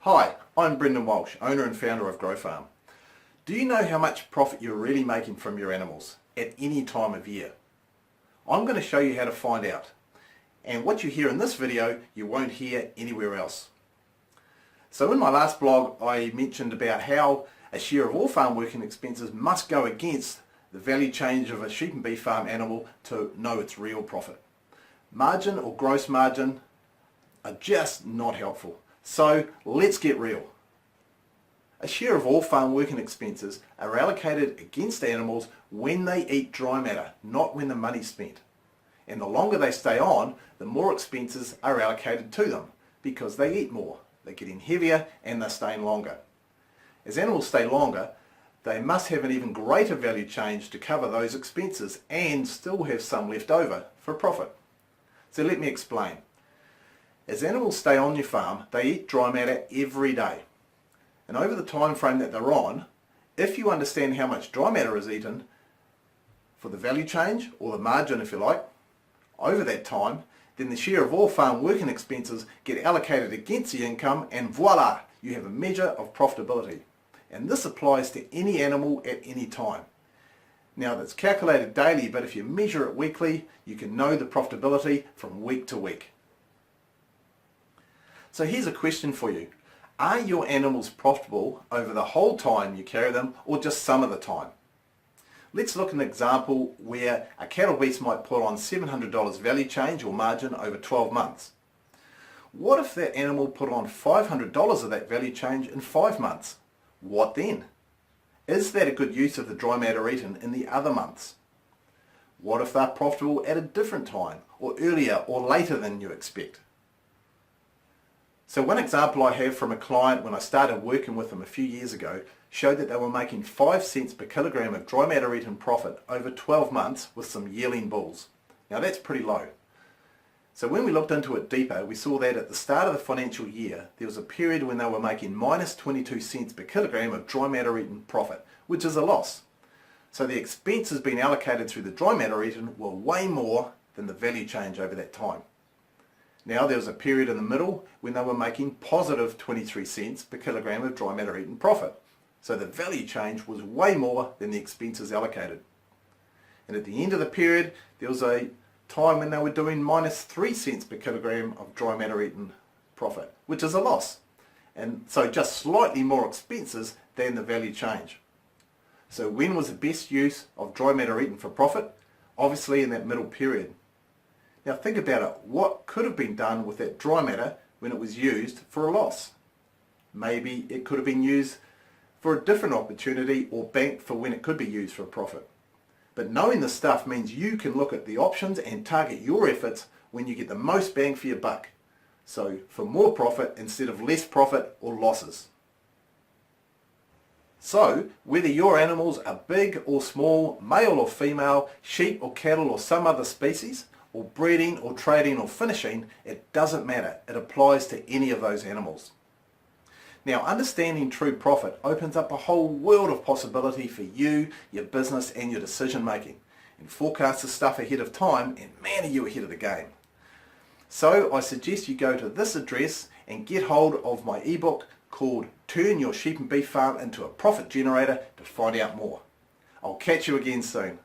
Hi, I'm Brendon Walsh, owner and founder of Growfarm. Do you know how much profit you're really making from your animals at any time of year? I'm going to show you how to find out. And what you hear in this video, you won't hear anywhere else. So in my last blog, I mentioned about how a share of all farm working expenses must go against the value change of a sheep and beef farm animal to know its real profit. Margin or gross margin are just not helpful. So let's get real. A share of all farm working expenses are allocated against animals when they eat dry matter, not when the money's spent. And the longer they stay on, the more expenses are allocated to them because they eat more, they're getting heavier and they're staying longer. As animals stay longer, they must have an even greater value change to cover those expenses and still have some left over for profit. So let me explain. As animals stay on your farm, they eat dry matter every day. And over the time frame that they're on, if you understand how much dry matter is eaten for the value change, or the margin if you like, over that time, then the share of all farm working expenses get allocated against the income and voila, you have a measure of profitability. And this applies to any animal at any time. Now that's calculated daily, but if you measure it weekly, you can know the profitability from week to week. So here's a question for you. Are your animals profitable over the whole time you carry them or just some of the time? Let's look at an example where a cattle beast might put on $700 value change or margin over 12 months. What if that animal put on $500 of that value change in 5 months? What then? Is that a good use of the dry matter eaten in the other months? What if they're profitable at a different time, or earlier or later than you expect? So one example I have from a client when I started working with them a few years ago showed that they were making 5 cents per kilogram of dry matter eaten profit over 12 months with some yearling bulls. Now that's pretty low. So when we looked into it deeper, we saw that at the start of the financial year, there was a period when they were making minus 22 cents per kilogram of dry matter eaten profit, which is a loss. So the expenses being allocated through the dry matter eaten were way more than the value change over that time. Now there was a period in the middle when they were making positive 23 cents per kilogram of dry matter eaten profit. So the value change was way more than the expenses allocated. And at the end of the period, there was a time when they were doing minus 3 cents per kilogram of dry matter eaten profit, which is a loss. And so just slightly more expenses than the value change. So when was the best use of dry matter eaten for profit? Obviously in that middle period. Now think about it, what could have been done with that dry matter when it was used for a loss? Maybe it could have been used for a different opportunity or banked for when it could be used for a profit. But knowing this stuff means you can look at the options and target your efforts when you get the most bang for your buck. So for more profit instead of less profit or losses. So whether your animals are big or small, male or female, sheep or cattle or some other species, or breeding or trading or finishing, it doesn't matter. It applies to any of those animals. Now understanding true profit opens up a whole world of possibility for you, your business and your decision making. And forecast the stuff ahead of time and man are you ahead of the game. So I suggest you go to this address and get hold of my ebook called Turn Your Sheep and Beef Farm into a Profit Generator to find out more. I'll catch you again soon.